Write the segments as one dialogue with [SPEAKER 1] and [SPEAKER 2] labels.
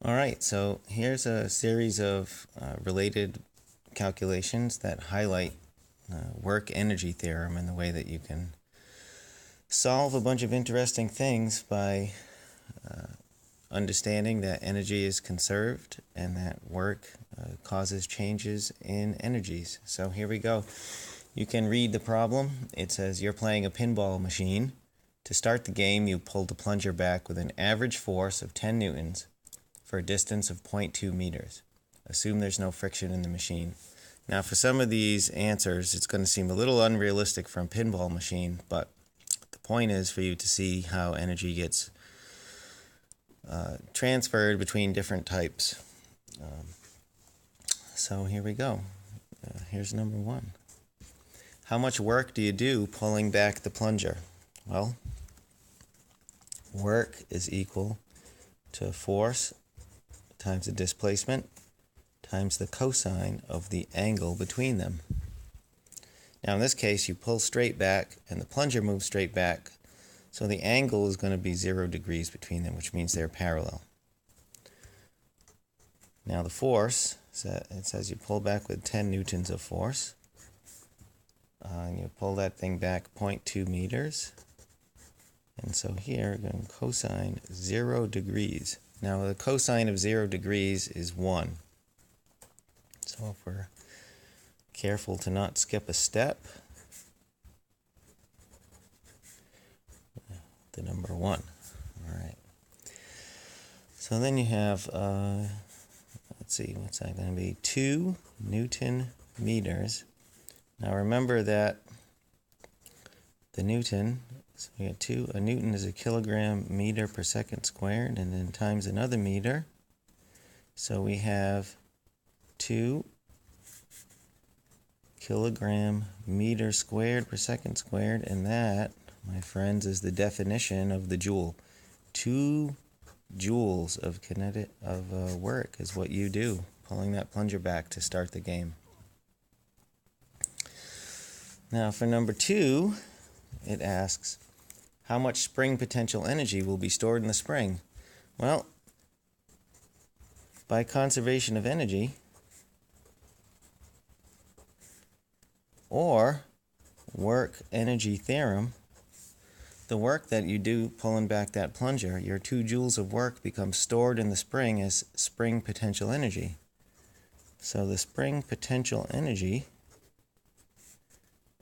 [SPEAKER 1] All right, so here's a series of related calculations that highlight work energy theorem in the way that you can solve a bunch of interesting things by understanding that energy is conserved and that work causes changes in energies. So here we go. You can read the problem. It says you're playing a pinball machine. To start the game, you pull the plunger back with an average force of 10 newtons for a distance of 0.2 meters. Assume there's no friction in the machine. Now, for some of these answers, it's going to seem a little unrealistic from a pinball machine, but the point is for you to see how energy gets transferred between different types. So here we go. Here's number one. How much work do you do pulling back the plunger? Well, work is equal to force times the displacement times the cosine of the angle between them. Now in this case, you pull straight back and the plunger moves straight back, so the angle is going to be 0 degrees between them, which means they're parallel. Now the force, it says you pull back with 10 newtons of force, and you pull that thing back 0.2 meters, and so here we're going to cosine 0 degrees. Now the cosine of 0 degrees is 1. So if we're careful to not skip a step, the number 1. All right. So then you have, let's see, what's that going to be? 2 Newton meters. Now remember that the Newton, so we got a Newton is a kilogram meter per second squared, and then times another meter. So we have 2 kilogram meter squared per second squared, and that, my friends, is the definition of the joule. 2 joules of kinetic work is what you do, pulling that plunger back to start the game. Now for number 2, it asks, how much spring potential energy will be stored in the spring? Well, by conservation of energy, or work energy theorem, the work that you do pulling back that plunger, your 2 joules of work becomes stored in the spring as spring potential energy. So the spring potential energy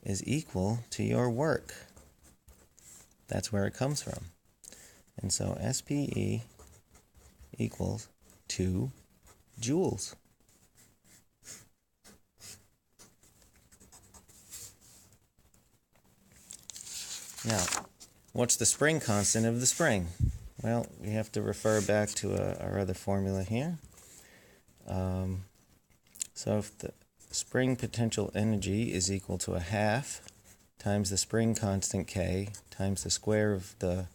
[SPEAKER 1] is equal to your work. That's where it comes from. And so SPE equals 2 joules. Now, what's the spring constant of the spring? Well, we have to refer back to our other formula here. So if the spring potential energy is equal to 1/2 times the spring constant K times the square of the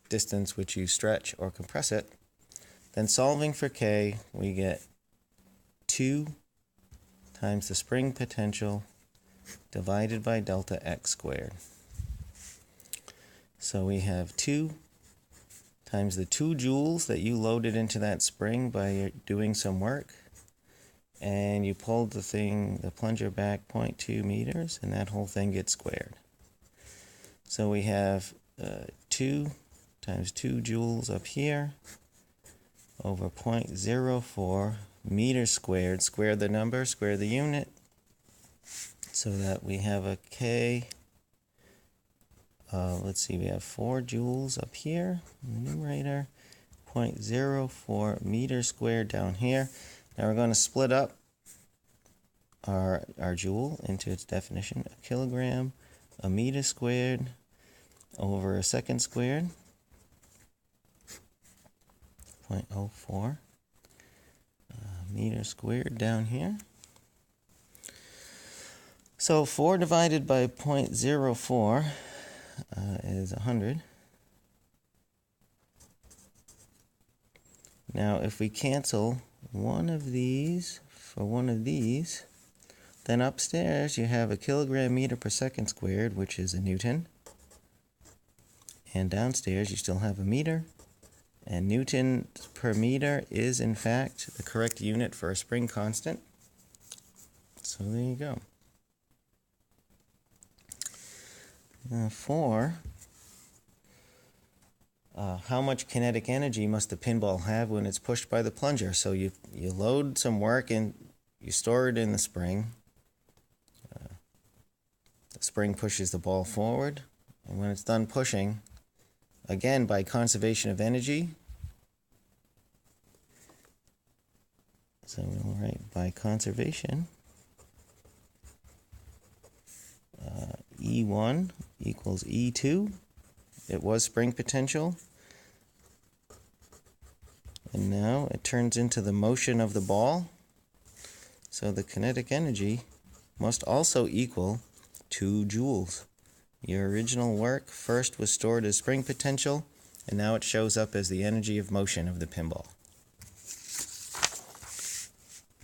[SPEAKER 1] distance which you stretch or compress it, then solving for K, we get 2 times the spring potential divided by delta x squared. So we have 2 times the 2 joules that you loaded into that spring by doing some work, and you pulled the plunger back 0.2 meters, and that whole thing gets squared. So we have 2 times 2 joules up here over 0.04 meters squared. Square the number, square the unit, so that we have a K. Let's see, we have 4 joules up here in the numerator, 0.04 meters squared down here. Now we're going to split up our joule into its definition: a kilogram, a meter squared over a second squared, 0.04 meter squared down here. So 4 divided by 0.04 is 100. Now if we cancel one of these for one of these, then upstairs you have a kilogram meter per second squared, which is a Newton, and downstairs you still have a meter And Newton per meter is, in fact, the correct unit for a spring constant. So there you go. For how much kinetic energy must the pinball have when it's pushed by the plunger? So you load some work and you store it in the spring. The spring pushes the ball forward, and when it's done pushing, again by conservation of energy, so we'll write by conservation, E1 equals E2. It was spring potential, and now it turns into the motion of the ball. So the kinetic energy must also equal 2 joules. Your original work first was stored as spring potential, and now it shows up as the energy of motion of the pinball.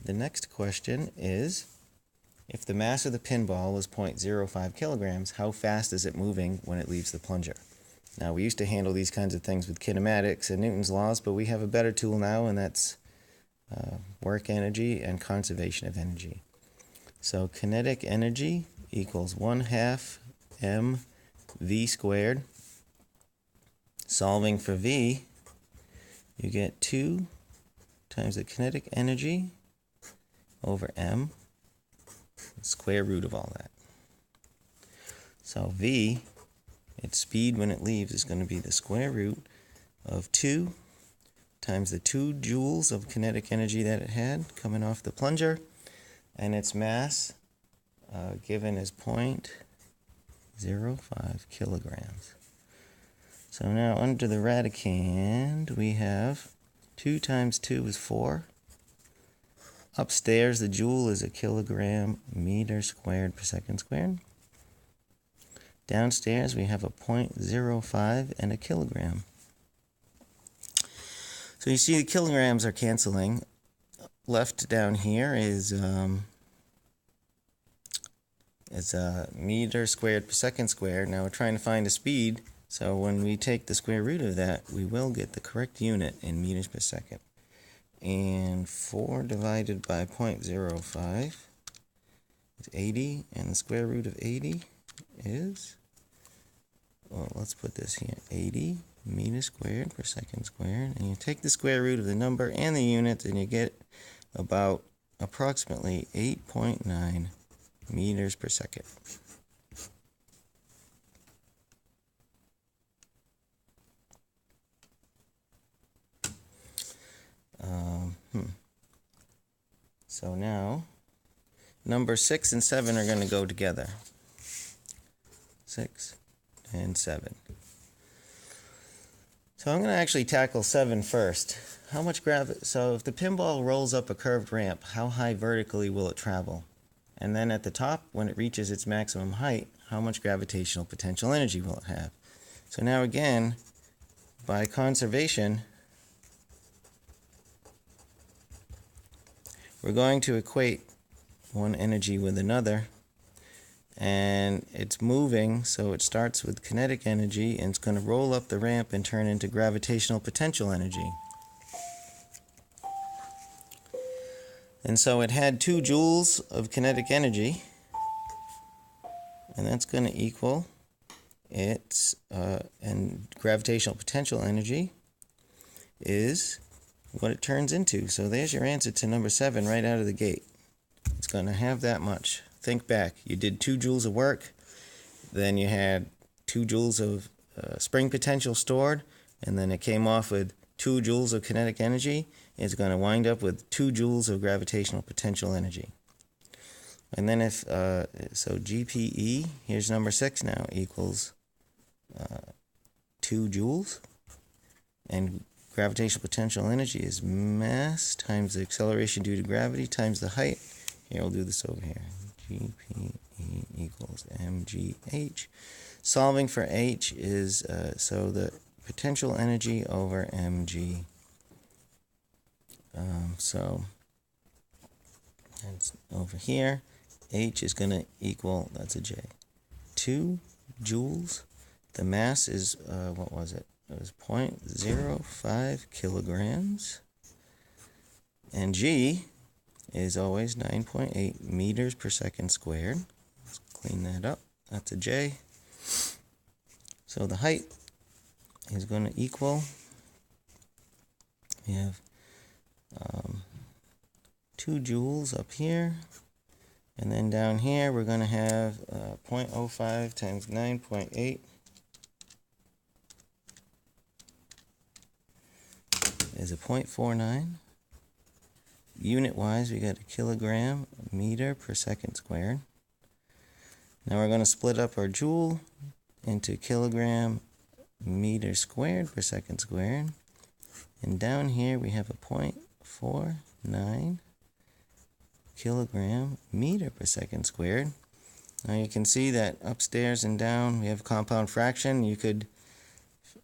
[SPEAKER 1] The next question is, if the mass of the pinball was 0.05 kilograms, how fast is it moving when it leaves the plunger? Now, we used to handle these kinds of things with kinematics and Newton's laws, but we have a better tool now, and that's work energy and conservation of energy. So kinetic energy equals 1/2 mv squared. Solving for v, you get 2 times the kinetic energy over m, the square root of all that. So v, its speed when it leaves, is going to be the square root of 2 times the 2 joules of kinetic energy that it had coming off the plunger, and its mass given as 0.05 kilograms. So now under the radicand, we have 2 times 2 is 4. Upstairs, the joule is a kilogram meter squared per second squared. Downstairs, we have a 0.05 and a kilogram. So you see the kilograms are canceling. Left down here is a meter squared per second squared. Now we're trying to find the speed, so when we take the square root of that, we will get the correct unit in meters per second. And 4 divided by 0.05 is 80, and the square root of 80 is, well, let's put this here, 80 meters squared per second squared, and you take the square root of the number and the units, and you get about approximately 8.9 meters per second. So now, number 6 and 7 are going to go together. 6 and 7. So I'm going to actually tackle 7 first. How much so if the pinball rolls up a curved ramp, how high vertically will it travel? And then at the top, when it reaches its maximum height, how much gravitational potential energy will it have? So now again, by conservation, we're going to equate one energy with another, and it's moving, so it starts with kinetic energy, and it's going to roll up the ramp and turn into gravitational potential energy. And so it had 2 joules of kinetic energy, and that's going to equal its, and gravitational potential energy is what it turns into. So there's your answer to number 7 right out of the gate. It's going to have that much. Think back. You did 2 joules of work, then you had 2 joules of spring potential stored, and then it came off with 2 joules of kinetic energy. It's going to wind up with 2 joules of gravitational potential energy. And then if, so GPE, here's number 6 now, equals 2 joules, and gravitational potential energy is mass times the acceleration due to gravity times the height. Here, we'll do this over here. GPE equals mgh. Solving for h is, so the potential energy over mg. So that's over here. H is going to equal, that's a J, 2 joules. The mass is, what was it? It was 0.05 kilograms. And G is always 9.8 meters per second squared. Let's clean that up. That's a J. So the height is going to equal, we have 2 joules up here. And then down here, we're going to have 0.05 times 9.8 is a 0.49. Unit-wise, we got a kilogram meter per second squared. Now we're going to split up our joule into kilogram meter squared per second squared. And down here, we have a 0.49 kilogram meter per second squared. Now you can see that upstairs and down we have compound fraction. You could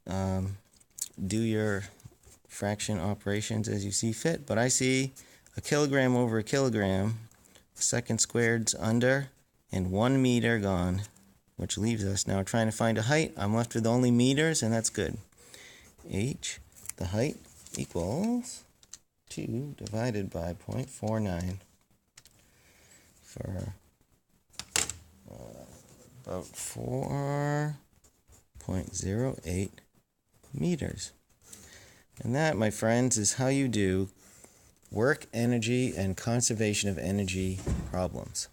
[SPEAKER 1] do your fraction operations as you see fit, but I see a kilogram over a kilogram, second squared's under, and 1 meter gone, which leaves us now trying to find a height. I'm left with only meters, and that's good. H, the height, equals 2 divided by 0.49 for about 4.08 meters. And that, my friends, is how you do work, energy, and conservation of energy problems.